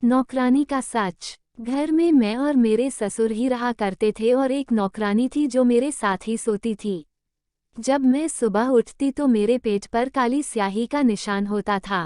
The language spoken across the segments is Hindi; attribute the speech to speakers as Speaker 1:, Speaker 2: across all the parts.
Speaker 1: नौकरानी का सच। घर में मैं और मेरे ससुर ही रहा करते थे और एक नौकरानी थी जो मेरे साथ ही सोती थी। जब मैं सुबह उठती तो मेरे पेट पर काली स्याही का निशान होता था।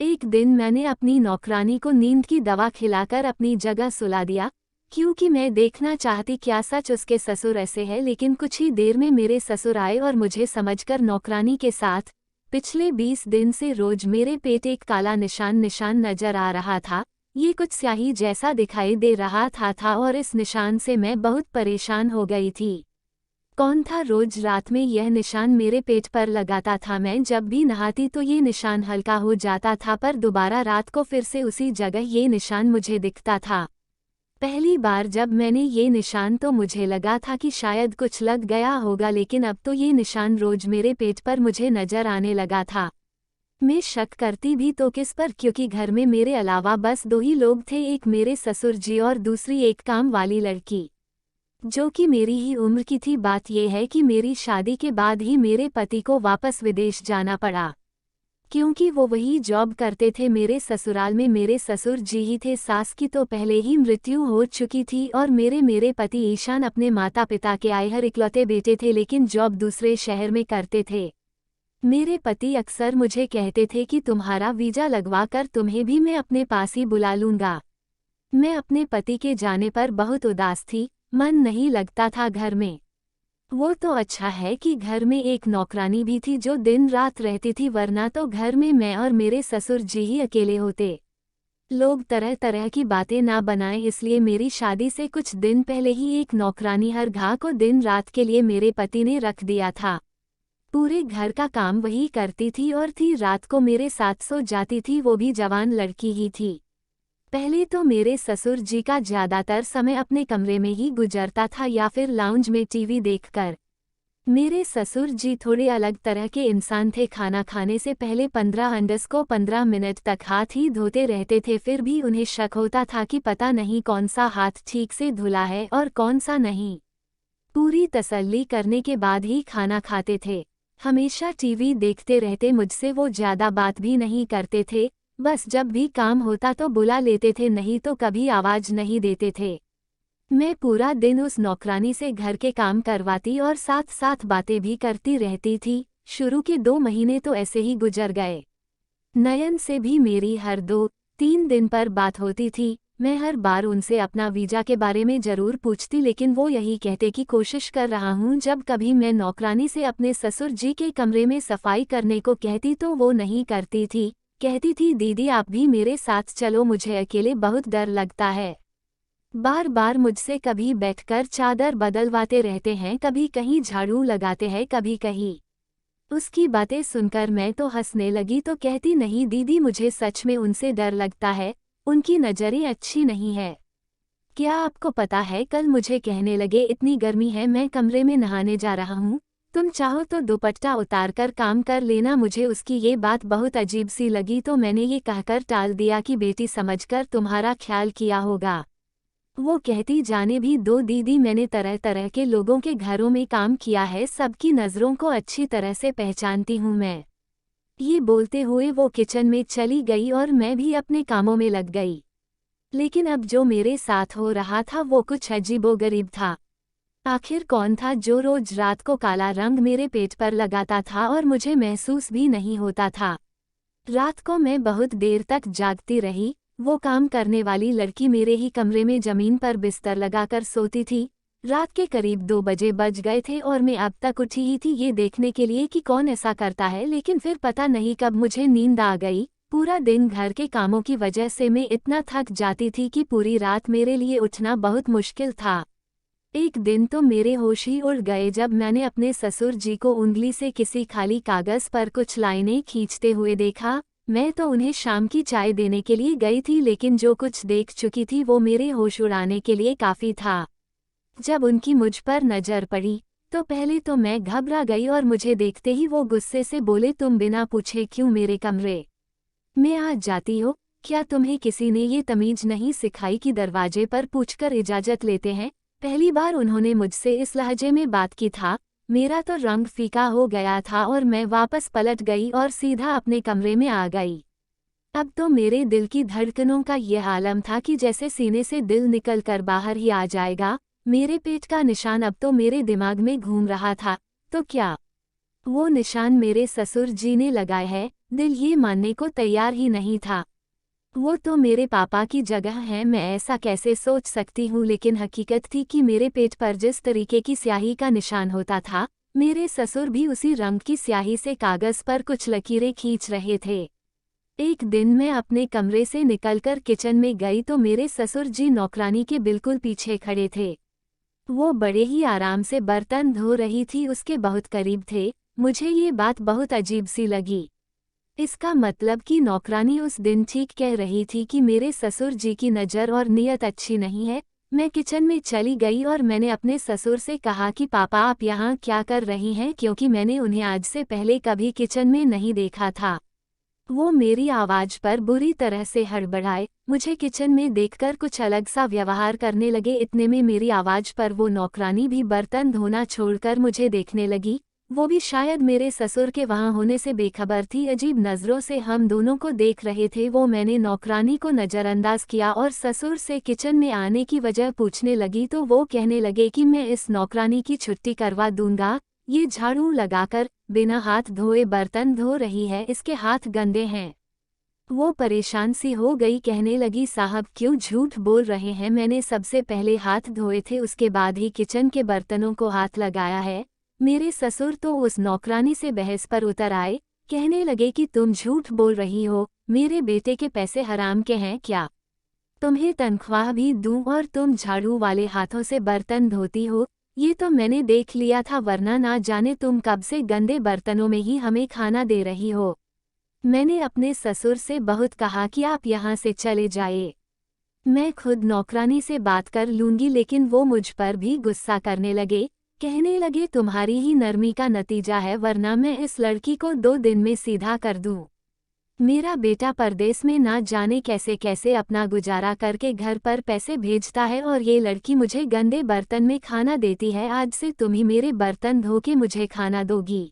Speaker 1: एक दिन मैंने अपनी नौकरानी को नींद की दवा खिलाकर अपनी जगह सुला दिया, क्योंकि मैं देखना चाहती क्या सच उसके ससुर ऐसे है। लेकिन कुछ ही देर में मेरे ससुर आए और मुझे समझकर नौकरानी के साथ पिछले 20 दिन से रोज मेरे पेट एक काला निशान नजर आ रहा था। ये कुछ स्याही जैसा दिखाई दे रहा था और इस निशान से मैं बहुत परेशान हो गई थी। कौन था रोज रात में यह निशान मेरे पेट पर लगाता था। मैं जब भी नहाती तो ये निशान हल्का हो जाता था, पर दोबारा रात को फिर से उसी जगह ये निशान मुझे दिखता था। पहली बार जब मैंने ये निशान तो मुझे लगा था कि शायद कुछ लग गया होगा, लेकिन अब तो ये निशान रोज मेरे पेट पर मुझे नजर आने लगा था। मैं शक करती भी तो किस पर, क्योंकि घर में मेरे अलावा बस 2 ही लोग थे, एक मेरे ससुर जी और दूसरी एक काम वाली लड़की, जो कि मेरी ही उम्र की थी। बात यह है कि मेरी शादी के बाद ही मेरे पति को वापस विदेश जाना पड़ा, क्योंकि वो वही जॉब करते थे। मेरे ससुराल में मेरे ससुर जी ही थे। सास की तो पहले ही मृत्यु हो चुकी थी और मेरे पति ईशान अपने माता पिता के आयहर इकलौते बेटे थे, लेकिन जॉब दूसरे शहर में करते थे। मेरे पति अक्सर मुझे कहते थे कि तुम्हारा वीजा लगवा कर तुम्हें भी मैं अपने पास ही बुला लूंगा। मैं अपने पति के जाने पर बहुत उदास थी, मन नहीं लगता था घर में। वो तो अच्छा है कि घर में एक नौकरानी भी थी जो दिन रात रहती थी, वरना तो घर में मैं और मेरे ससुर जी ही अकेले होते। लोग तरह तरह की बातें ना बनाएं, इसलिए मेरी शादी से कुछ दिन पहले ही एक नौकरानी हर घा को दिन रात के लिए मेरे पति ने रख दिया था। पूरे घर का काम वही करती थी और थी रात को मेरे साथ सो जाती थी, वो भी जवान लड़की ही थी। पहले तो मेरे ससुर जी का ज्यादातर समय अपने कमरे में ही गुजरता था या फिर लाउंज में टीवी देखकर। मेरे ससुर जी थोड़े अलग तरह के इंसान थे। खाना खाने से पहले 15 मिनट तक हाथ ही धोते रहते थे, फिर भी उन्हें शक होता था कि पता नहीं कौन सा हाथ ठीक से धुला है और कौन सा नहीं। पूरी तसल्ली करने के बाद ही खाना खाते थे। हमेशा टीवी देखते रहते, मुझसे वो ज्यादा बात भी नहीं करते थे। बस जब भी काम होता तो बुला लेते थे, नहीं तो कभी आवाज नहीं देते थे। मैं पूरा दिन उस नौकरानी से घर के काम करवाती और साथ साथ बातें भी करती रहती थी। शुरू के 2 महीने तो ऐसे ही गुजर गए। नयन से भी मेरी हर 2-3 दिन पर बात होती थी। मैं हर बार उनसे अपना वीजा के बारे में जरूर पूछती, लेकिन वो यही कहते कि कोशिश कर रहा हूँ। जब कभी मैं नौकरानी से अपने ससुर जी के कमरे में सफाई करने को कहती तो वो नहीं करती थी। कहती थी दीदी आप भी मेरे साथ चलो, मुझे अकेले बहुत डर लगता है। बार बार मुझसे कभी बैठकर चादर बदलवाते रहते हैं, कभी कहीं झाड़ू लगाते हैं, कभी कहीं। उसकी बातें सुनकर मैं तो हंसने लगी, तो कहती नहीं दीदी मुझे सच में उनसे डर लगता है, उनकी नज़रें अच्छी नहीं है। क्या आपको पता है, कल मुझे कहने लगे इतनी गर्मी है, मैं कमरे में नहाने जा रहा हूँ, तुम चाहो तो दुपट्टा उतारकर काम कर लेना। मुझे उसकी ये बात बहुत अजीब सी लगी, तो मैंने ये कहकर टाल दिया कि बेटी समझकर तुम्हारा ख्याल किया होगा। वो कहती जाने भी दो दीदी, मैंने तरह तरह के लोगों के घरों में काम किया है, सबकी नज़रों को अच्छी तरह से पहचानती हूँ मैं। ये बोलते हुए वो किचन में चली गई और मैं भी अपने कामों में लग गई। लेकिन अब जो मेरे साथ हो रहा था वो कुछ अजीबोगरीब था। आखिर कौन था जो रोज रात को काला रंग मेरे पेट पर लगाता था और मुझे महसूस भी नहीं होता था। रात को मैं बहुत देर तक जागती रही। वो काम करने वाली लड़की मेरे ही कमरे में जमीन पर बिस्तर लगाकर सोती थी। रात के करीब 2 बजे बज गए थे और मैं अब तक उठी ही थी ये देखने के लिए कि कौन ऐसा करता है, लेकिन फिर पता नहीं कब मुझे नींद आ गई। पूरा दिन घर के कामों की वजह से मैं इतना थक जाती थी कि पूरी रात मेरे लिए उठना बहुत मुश्किल था। एक दिन तो मेरे होश ही उड़ गए जब मैंने अपने ससुर जी को उंगली से किसी खाली कागज पर कुछ लाइनें खींचते हुए देखा। मैं तो उन्हें शाम की चाय देने के लिए गई थी, लेकिन जो कुछ देख चुकी थी वो मेरे होश उड़ाने के लिए काफ़ी था। जब उनकी मुझ पर नज़र पड़ी तो पहले तो मैं घबरा गई और मुझे देखते ही वो गुस्से से बोले, तुम बिना पूछे क्यों मेरे कमरे में आ जाती हो? क्या तुम्हें किसी ने ये तमीज़ नहीं सिखाई कि दरवाजे पर पूछकर इजाज़त लेते हैं? पहली बार उन्होंने मुझसे इस लहजे में बात की था। मेरा तो रंग फीका हो गया था और मैं वापस पलट गई और सीधा अपने कमरे में आ गई। अब तो मेरे दिल की धड़कनों का यह आलम था कि जैसे सीने से दिल निकल कर बाहर ही आ जाएगा। मेरे पेट का निशान अब तो मेरे दिमाग में घूम रहा था। तो क्या वो निशान मेरे ससुर जी ने लगाए है? दिल ये मानने को तैयार ही नहीं था। वो तो मेरे पापा की जगह है, मैं ऐसा कैसे सोच सकती हूँ, लेकिन हकीकत थी कि मेरे पेट पर जिस तरीके की स्याही का निशान होता था, मेरे ससुर भी उसी रंग की स्याही से कागज पर कुछ लकीरें खींच रहे थे। एक दिन मैं अपने कमरे से निकलकर किचन में गई तो मेरे ससुर जी नौकरानी के बिल्कुल पीछे खड़े थे। वो बड़े ही आराम से बर्तन धो रही थी, उसके बहुत करीब थे। मुझे ये बात बहुत अजीब सी लगी। इसका मतलब कि नौकरानी उस दिन ठीक कह रही थी कि मेरे ससुर जी की नज़र और नीयत अच्छी नहीं है। मैं किचन में चली गई और मैंने अपने ससुर से कहा कि पापा आप यहाँ क्या कर रही हैं, क्योंकि मैंने उन्हें आज से पहले कभी किचन में नहीं देखा था। वो मेरी आवाज़ पर बुरी तरह से हड़बड़ाए, मुझे किचन में देखकर कुछ अलग सा व्यवहार करने लगे। इतने में मेरी आवाज़ पर वो नौकरानी भी बर्तन धोना छोड़कर मुझे देखने लगी। वो भी शायद मेरे ससुर के वहाँ होने से बेखबर थी। अजीब नज़रों से हम दोनों को देख रहे थे। मैंने नौकरानी को नज़रअंदाज किया और ससुर से किचन में आने की वजह पूछने लगी तो वो कहने लगे कि मैं इस नौकरानी की छुट्टी करवा दूंगा। ये झाड़ू लगाकर बिना हाथ धोए बर्तन धो रही है, इसके हाथ गंदे हैं। वो परेशान सी हो गई, कहने लगी साहब क्यों झूठ बोल रहे हैं, मैंने सबसे पहले हाथ धोए थे, उसके बाद ही किचन के बर्तनों को हाथ लगाया है। मेरे ससुर तो उस नौकरानी से बहस पर उतर आए, कहने लगे कि तुम झूठ बोल रही हो, मेरे बेटे के पैसे हराम के हैं क्या? तुम्हें तनख्वाह भी दूं और तुम झाड़ू वाले हाथों से बर्तन धोती हो? ये तो मैंने देख लिया था, वरना ना जाने तुम कब से गंदे बर्तनों में ही हमें खाना दे रही हो। मैंने अपने ससुर से बहुत कहा कि आप यहाँ से चले जाइए, मैं खुद नौकरानी से बात कर लूंगी, लेकिन वो मुझ पर भी गुस्सा करने लगे। कहने लगे तुम्हारी ही नरमी का नतीजा है, वरना मैं इस लड़की को 2 दिन में सीधा कर दूं। मेरा बेटा परदेश में ना जाने कैसे कैसे अपना गुजारा करके घर पर पैसे भेजता है और ये लड़की मुझे गंदे बर्तन में खाना देती है। आज से तुम ही मेरे बर्तन धो के मुझे खाना दोगी।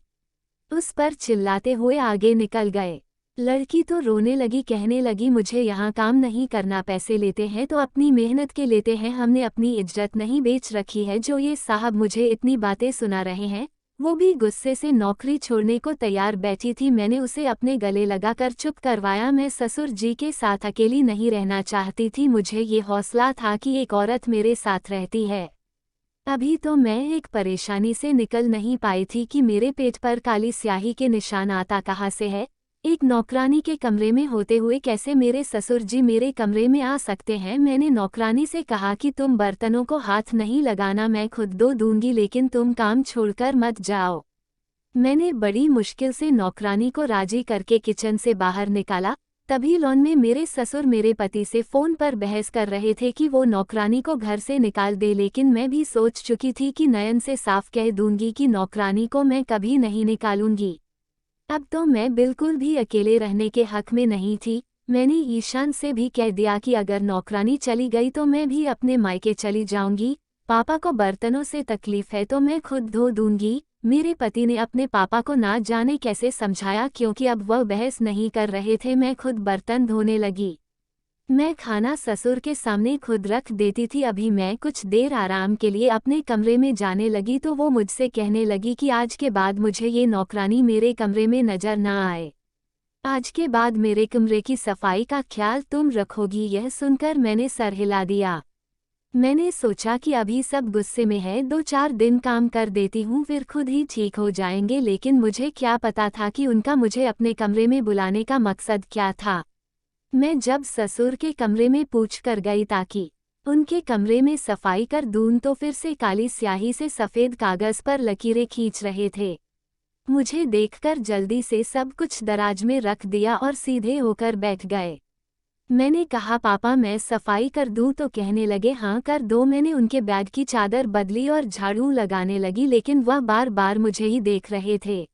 Speaker 1: उस पर चिल्लाते हुए आगे निकल गए। लड़की तो रोने लगी, कहने लगी मुझे यहाँ काम नहीं करना, पैसे लेते हैं तो अपनी मेहनत के लेते हैं, हमने अपनी इज्जत नहीं बेच रखी है जो ये साहब मुझे इतनी बातें सुना रहे हैं। वो भी गुस्से से नौकरी छोड़ने को तैयार बैठी थी। मैंने उसे अपने गले लगाकर चुप करवाया। मैं ससुर जी के साथ अकेली नहीं रहना चाहती थी, मुझे ये हौसला था कि एक औरत मेरे साथ रहती है। अभी तो मैं एक परेशानी से निकल नहीं पाई थी कि मेरे पेट पर काली स्याही के निशान आता कहाँ से है। एक नौकरानी के कमरे में होते हुए कैसे मेरे ससुर जी मेरे कमरे में आ सकते हैं? मैंने नौकरानी से कहा कि तुम बर्तनों को हाथ नहीं लगाना, मैं खुद धो दूंगी, लेकिन तुम काम छोड़कर मत जाओ। मैंने बड़ी मुश्किल से नौकरानी को राजी करके किचन से बाहर निकाला। तभी लॉन में मेरे ससुर मेरे पति से फ़ोन पर बहस कर रहे थे कि वो नौकरानी को घर से निकाल दे, लेकिन मैं भी सोच चुकी थी कि नयन से साफ कह दूंगी कि नौकरानी को मैं कभी नहीं निकालूंगी। अब तो मैं बिल्कुल भी अकेले रहने के हक में नहीं थी। मैंने ईशान से भी कह दिया कि अगर नौकरानी चली गई तो मैं भी अपने मायके चली जाऊंगी। पापा को बर्तनों से तकलीफ है तो मैं खुद धो दूंगी। मेरे पति ने अपने पापा को ना जाने कैसे समझाया, क्योंकि अब वह बहस नहीं कर रहे थे। मैं खुद बर्तन धोने लगी। मैं खाना ससुर के सामने खुद रख देती थी। अभी मैं कुछ देर आराम के लिए अपने कमरे में जाने लगी तो वो मुझसे कहने लगी कि आज के बाद मुझे ये नौकरानी मेरे कमरे में नजर ना आए। आज के बाद मेरे कमरे की सफाई का ख्याल तुम रखोगी। यह सुनकर मैंने सर हिला दिया। मैंने सोचा कि अभी सब गुस्से में है, 2-4 दिन काम कर देती हूँ, फिर खुद ही ठीक हो जाएंगे, लेकिन मुझे क्या पता था कि उनका मुझे अपने कमरे में बुलाने का मकसद क्या था। मैं जब ससुर के कमरे में पूछ कर गई ताकि उनके कमरे में सफाई कर दूं तो फिर से काली स्याही से सफ़ेद कागज़ पर लकीरें खींच रहे थे। मुझे देखकर जल्दी से सब कुछ दराज में रख दिया और सीधे होकर बैठ गए। मैंने कहा पापा मैं सफाई कर दूं तो कहने लगे हाँ कर दो। मैंने उनके बैग की चादर बदली और झाड़ू लगाने लगी, लेकिन वह बार बार मुझे ही देख रहे थे।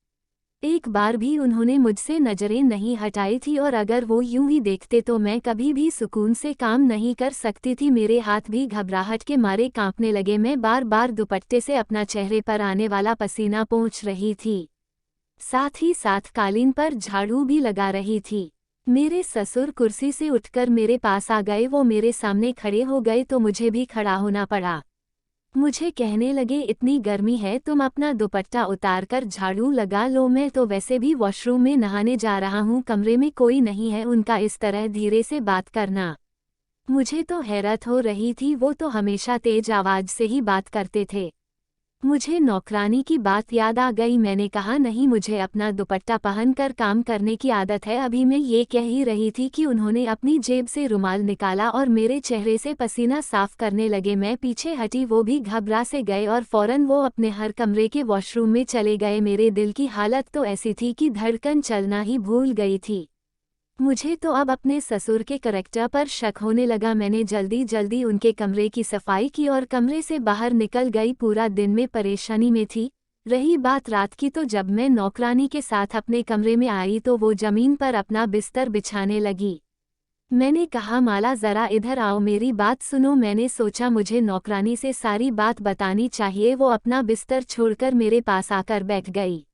Speaker 1: एक बार भी उन्होंने मुझसे नज़रें नहीं हटाई थी, और अगर वो यूं ही देखते तो मैं कभी भी सुकून से काम नहीं कर सकती थी। मेरे हाथ भी घबराहट के मारे कांपने लगे। मैं बार बार दुपट्टे से अपना चेहरे पर आने वाला पसीना पोंछ रही थी, साथ ही साथ कालीन पर झाड़ू भी लगा रही थी। मेरे ससुर कुर्सी से उठकर मेरे पास आ गए। वो मेरे सामने खड़े हो गए तो मुझे भी खड़ा होना पड़ा। मुझे कहने लगे, इतनी गर्मी है, तुम अपना दुपट्टा उतार कर झाड़ू लगा लो, मैं तो वैसे भी वॉशरूम में नहाने जा रहा हूँ, कमरे में कोई नहीं है। उनका इस तरह धीरे से बात करना मुझे तो हैरत हो रही थी। वो तो हमेशा तेज आवाज से ही बात करते थे। मुझे नौकरानी की बात याद आ गई। मैंने कहा, नहीं, मुझे अपना दुपट्टा पहनकर काम करने की आदत है। अभी मैं ये कह ही रही थी कि उन्होंने अपनी जेब से रुमाल निकाला और मेरे चेहरे से पसीना साफ करने लगे। मैं पीछे हटी, वो भी घबरा से गए और फौरन वो अपने हर कमरे के वॉशरूम में चले गए। मेरे दिल की हालत तो ऐसी थी कि धड़कन चलना ही भूल गई थी। मुझे तो अब अपने ससुर के करैक्टर पर शक होने लगा। मैंने जल्दी जल्दी उनके कमरे की सफाई की और कमरे से बाहर निकल गई। पूरा दिन में परेशानी में थी। रही बात रात की, तो जब मैं नौकरानी के साथ अपने कमरे में आई तो वो जमीन पर अपना बिस्तर बिछाने लगी। मैंने कहा, माला ज़रा इधर आओ, मेरी बात सुनो। मैंने सोचा मुझे नौकरानी से सारी बात बतानी चाहिए। वो अपना बिस्तर छोड़कर मेरे पास आकर बैठ गई।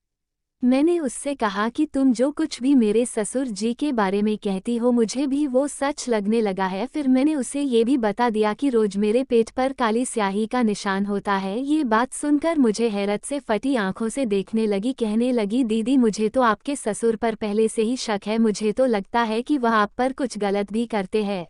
Speaker 1: मैंने उससे कहा कि तुम जो कुछ भी मेरे ससुर जी के बारे में कहती हो, मुझे भी वो सच लगने लगा है। फिर मैंने उसे ये भी बता दिया कि रोज मेरे पेट पर काली स्याही का निशान होता है। ये बात सुनकर मुझे हैरत से फटी आंखों से देखने लगी। कहने लगी, दीदी, मुझे तो आपके ससुर पर पहले से ही शक है। मुझे तो लगता है कि वह आप पर कुछ गलत भी करते हैं।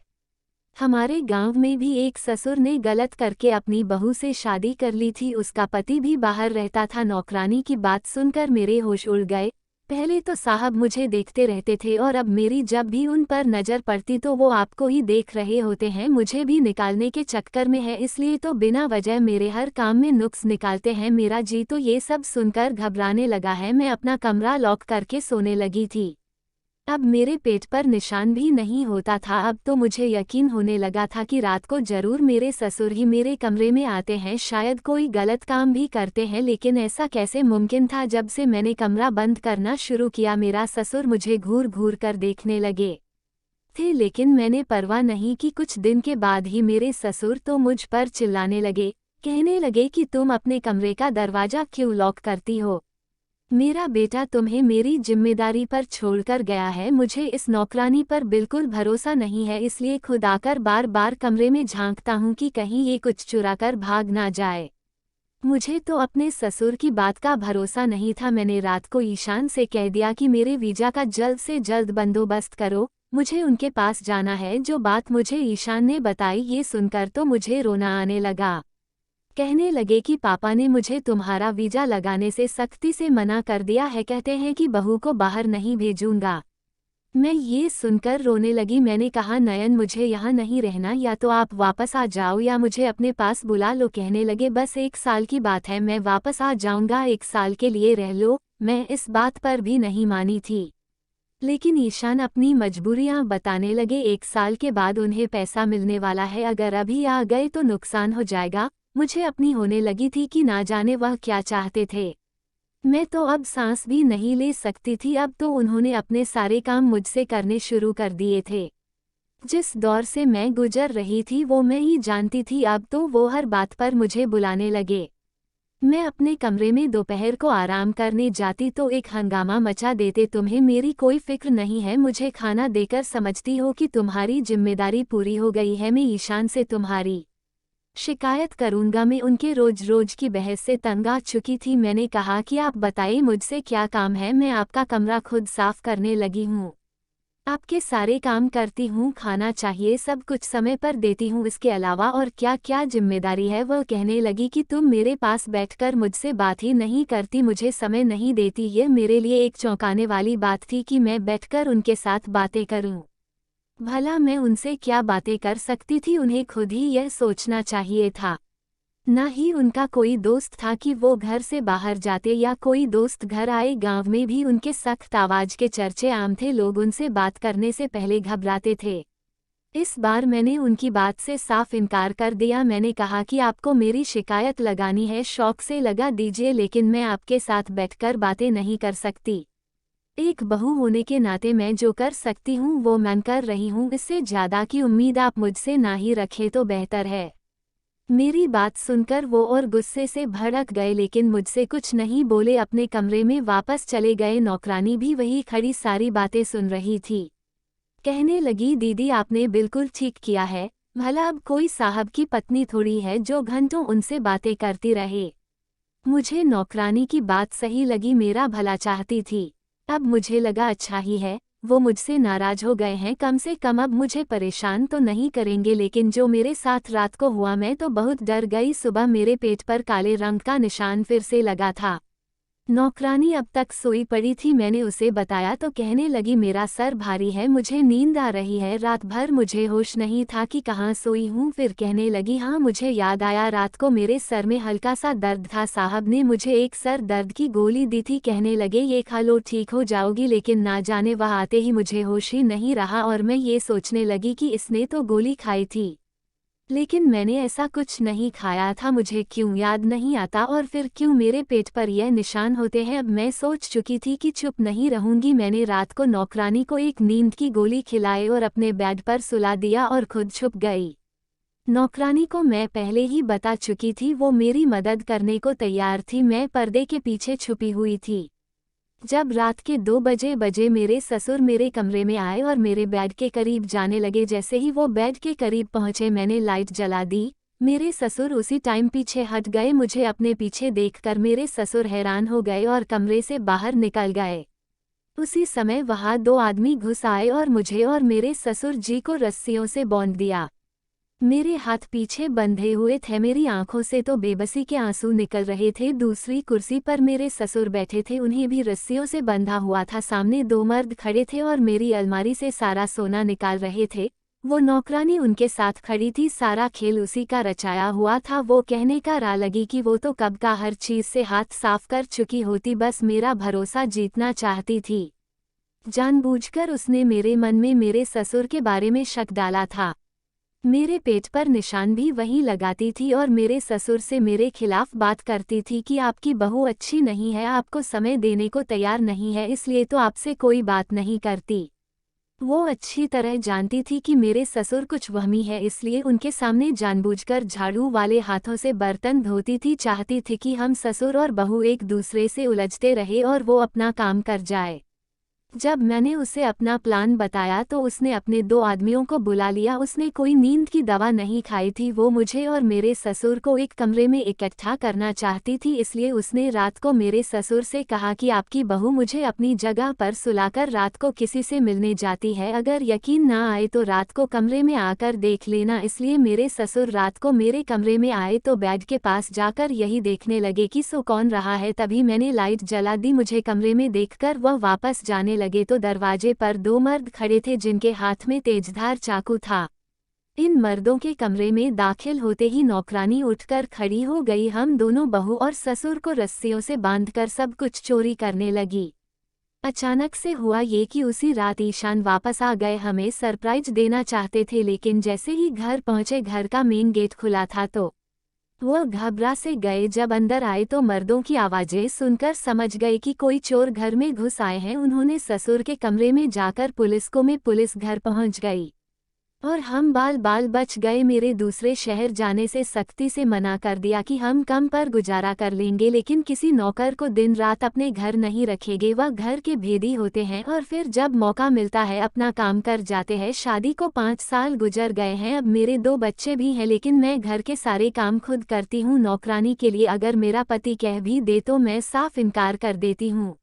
Speaker 1: हमारे गांव में भी एक ससुर ने गलत करके अपनी बहू से शादी कर ली थी। उसका पति भी बाहर रहता था। नौकरानी की बात सुनकर मेरे होश उड़ गए। पहले तो साहब मुझे देखते रहते थे और अब मेरी जब भी उन पर नजर पड़ती तो वो आपको ही देख रहे होते हैं। मुझे भी निकालने के चक्कर में है, इसलिए तो बिना वजह मेरे हर काम में नुक्स निकालते हैं। मेरा जी तो ये सब सुनकर घबराने लगा है। मैं अपना कमरा लॉक करके सोने लगी थी। अब मेरे पेट पर निशान भी नहीं होता था। अब तो मुझे यकीन होने लगा था कि रात को जरूर मेरे ससुर ही मेरे कमरे में आते हैं, शायद कोई गलत काम भी करते हैं। लेकिन ऐसा कैसे मुमकिन था? जब से मैंने कमरा बंद करना शुरू किया, मेरा ससुर मुझे घूर घूर कर देखने लगे थे, लेकिन मैंने परवाह नहीं की। कुछ दिन के बाद ही मेरे ससुर तो मुझ पर चिल्लाने लगे। कहने लगे कि तुम अपने कमरे का दरवाजा क्यों लॉक करती हो? मेरा बेटा तुम्हें मेरी जिम्मेदारी पर छोड़कर गया है। मुझे इस नौकरानी पर बिल्कुल भरोसा नहीं है, इसलिए खुद आकर बार बार कमरे में झांकता हूँ कि कहीं ये कुछ चुराकर भाग ना जाए। मुझे तो अपने ससुर की बात का भरोसा नहीं था। मैंने रात को ईशान से कह दिया कि मेरे वीजा का जल्द से जल्द बंदोबस्त करो, मुझे उनके पास जाना है। जो बात मुझे ईशान ने बताई, ये सुनकर तो मुझे रोना आने लगा। कहने लगे कि पापा ने मुझे तुम्हारा वीजा लगाने से सख्ती से मना कर दिया है, कहते हैं कि बहू को बाहर नहीं भेजूंगा। मैं ये सुनकर रोने लगी। मैंने कहा, नयन, मुझे यहाँ नहीं रहना, या तो आप वापस आ जाओ या मुझे अपने पास बुला लो। कहने लगे, बस 1 साल की बात है, मैं वापस आ जाऊंगा, 1 साल के लिए रह लो। मैं इस बात पर भी नहीं मानी थी, लेकिन ईशान अपनी मजबूरियां बताने लगे। 1 साल के बाद उन्हें पैसा मिलने वाला है, अगर अभी आ गए तो नुकसान हो जाएगा। मुझे अपनी होने लगी थी कि ना जाने वह क्या चाहते थे। मैं तो अब सांस भी नहीं ले सकती थी। अब तो उन्होंने अपने सारे काम मुझसे करने शुरू कर दिए थे। जिस दौर से मैं गुजर रही थी वो मैं ही जानती थी। अब तो वो हर बात पर मुझे बुलाने लगे। मैं अपने कमरे में दोपहर को आराम करने जाती तो एक हंगामा मचा देते। तुम्हें मेरी कोई फिक्र नहीं है, मुझे खाना देकर समझती हो कि तुम्हारी जिम्मेदारी पूरी हो गई है। मैं ईशान से तुम्हारी शिकायत करूंगा। मैं उनके रोज रोज की बहस से तंग आ चुकी थी। मैंने कहा कि आप बताइए मुझसे क्या काम है? मैं आपका कमरा खुद साफ करने लगी हूँ, आपके सारे काम करती हूँ, खाना चाहिए सब कुछ समय पर देती हूँ, इसके अलावा और क्या क्या जिम्मेदारी है? वह कहने लगी कि तुम मेरे पास बैठकर मुझसे बात ही नहीं करती, मुझे समय नहीं देती। यह मेरे लिए एक चौंकाने वाली बात थी कि मैं बैठकर उनके साथ बातें करूं। भला मैं उनसे क्या बातें कर सकती थी? उन्हें खुद ही यह सोचना चाहिए था। न ही उनका कोई दोस्त था कि वो घर से बाहर जाते या कोई दोस्त घर आए। गांव में भी उनके सख्त आवाज के चर्चे आम थे। लोग उनसे बात करने से पहले घबराते थे। इस बार मैंने उनकी बात से साफ इनकार कर दिया। मैंने कहा कि आपको मेरी शिकायत लगानी है, शौक से लगा दीजिए, लेकिन मैं आपके साथ बैठकर बातें नहीं कर सकती। एक बहू होने के नाते मैं जो कर सकती हूँ वो मैं कर रही हूँ। इससे ज्यादा की उम्मीद आप मुझसे ना ही रखें तो बेहतर है। मेरी बात सुनकर वो और गुस्से से भड़क गए, लेकिन मुझसे कुछ नहीं बोले, अपने कमरे में वापस चले गए। नौकरानी भी वही खड़ी सारी बातें सुन रही थी। कहने लगी, दीदी आपने बिल्कुल ठीक किया है, भला अब कोई साहब की पत्नी थोड़ी है जो घंटों उनसे बातें करती रहे। मुझे नौकरानी की बात सही लगी, मेरा भला चाहती थी। अब मुझे लगा अच्छा ही है, वो मुझसे नाराज हो गए हैं, कम से कम अब मुझे परेशान तो नहीं करेंगे। लेकिन जो मेरे साथ रात को हुआ, मैं तो बहुत डर गई। सुबह मेरे पेट पर काले रंग का निशान फिर से लगा था। नौकरानी अब तक सोई पड़ी थी। मैंने उसे बताया तो कहने लगी, मेरा सर भारी है, मुझे नींद आ रही है, रात भर मुझे होश नहीं था कि कहाँ सोई हूँ। फिर कहने लगी, हाँ मुझे याद आया, रात को मेरे सर में हल्का सा दर्द था, साहब ने मुझे एक सर दर्द की गोली दी थी। कहने लगे, ये खा लो ठीक हो जाओगी। लेकिन ना जाने वह आते ही मुझे होश ही नहीं रहा और मैं ये सोचने लगी कि इसने तो गोली खाई थी, लेकिन मैंने ऐसा कुछ नहीं खाया था। मुझे क्यों याद नहीं आता और फिर क्यों मेरे पेट पर यह निशान होते हैं। अब मैं सोच चुकी थी कि चुप नहीं रहूंगी। मैंने रात को नौकरानी को एक नींद की गोली खिलाई और अपने बेड पर सुला दिया और खुद छुप गई। नौकरानी को मैं पहले ही बता चुकी थी, वो मेरी मदद करने को तैयार थी। मैं पर्दे के पीछे छुपी हुई थी। जब रात के 2 बजे मेरे ससुर मेरे कमरे में आए और मेरे बेड के करीब जाने लगे। जैसे ही वो बेड के करीब पहुंचे, मैंने लाइट जला दी। मेरे ससुर उसी टाइम पीछे हट गए। मुझे अपने पीछे देखकर मेरे ससुर हैरान हो गए और कमरे से बाहर निकल गए। उसी समय वहां 2 आदमी घुस आए और मुझे और मेरे ससुर जी को रस्सियों से बांध दिया। मेरे हाथ पीछे बंधे हुए थे, मेरी आंखों से तो बेबसी के आंसू निकल रहे थे। दूसरी कुर्सी पर मेरे ससुर बैठे थे, उन्हें भी रस्सियों से बंधा हुआ था। सामने 2 मर्द खड़े थे और मेरी अलमारी से सारा सोना निकाल रहे थे। वो नौकरानी उनके साथ खड़ी थी। सारा खेल उसी का रचाया हुआ था। वो कहने का रा लगी कि वो तो कब का हर चीज से हाथ साफ कर चुकी होती, बस मेरा भरोसा जीतना चाहती थी। जानबूझकर उसने मेरे मन में मेरे ससुर के बारे में शक डाला था। मेरे पेट पर निशान भी वही लगाती थी और मेरे ससुर से मेरे खिलाफ बात करती थी कि आपकी बहू अच्छी नहीं है, आपको समय देने को तैयार नहीं है, इसलिए तो आपसे कोई बात नहीं करती। वो अच्छी तरह जानती थी कि मेरे ससुर कुछ वहमी है, इसलिए उनके सामने जानबूझकर झाड़ू वाले हाथों से बर्तन धोती थी। चाहती थी कि हम ससुर और बहू एक दूसरे से उलझते रहे और वो अपना काम कर जाए। जब मैंने उसे अपना प्लान बताया तो उसने अपने 2 आदमियों को बुला लिया। उसने कोई नींद की दवा नहीं खाई थी। वो मुझे और मेरे ससुर को एक कमरे में इकट्ठा करना चाहती थी, इसलिए उसने रात को मेरे ससुर से कहा कि आपकी बहू मुझे अपनी जगह पर सुलाकर रात को किसी से मिलने जाती है, अगर यकीन ना आए तो रात को कमरे में आकर देख लेना। इसलिए मेरे ससुर रात को मेरे कमरे में आए तो बेड के पास जाकर यही देखने लगे कि सो कौन रहा है। तभी मैंने लाइट जला दी। मुझे कमरे में देखकर वह वापस जाने लगे तो दरवाजे पर 2 मर्द खड़े थे जिनके हाथ में तेजधार चाकू था। इन मर्दों के कमरे में दाखिल होते ही नौकरानी उठकर खड़ी हो गई। हम दोनों बहू और ससुर को रस्सियों से बांधकर सब कुछ चोरी करने लगी। अचानक से हुआ ये कि उसी रात ईशान वापस आ गए। हमें सरप्राइज देना चाहते थे, लेकिन जैसे ही घर पहुंचे घर का मेन गेट खुला था तो वो घबरा से गए। जब अंदर आए तो मर्दों की आवाजें सुनकर समझ गए कि कोई चोर घर में घुस आए हैं। उन्होंने ससुर के कमरे में जाकर पुलिस घर पहुंच गई और हम बाल बाल बच गए। मेरे दूसरे शहर जाने से सख्ती से मना कर दिया कि हम कम पर गुजारा कर लेंगे, लेकिन किसी नौकर को दिन रात अपने घर नहीं रखेंगे, वह घर के भेदी होते हैं और फिर जब मौका मिलता है अपना काम कर जाते हैं। शादी को 5 साल गुजर गए हैं, अब मेरे 2 बच्चे भी हैं, लेकिन मैं घर के सारे काम खुद करती हूँ। नौकरानी के लिए अगर मेरा पति कह भी दे तो मैं साफ इनकार कर देती हूँ।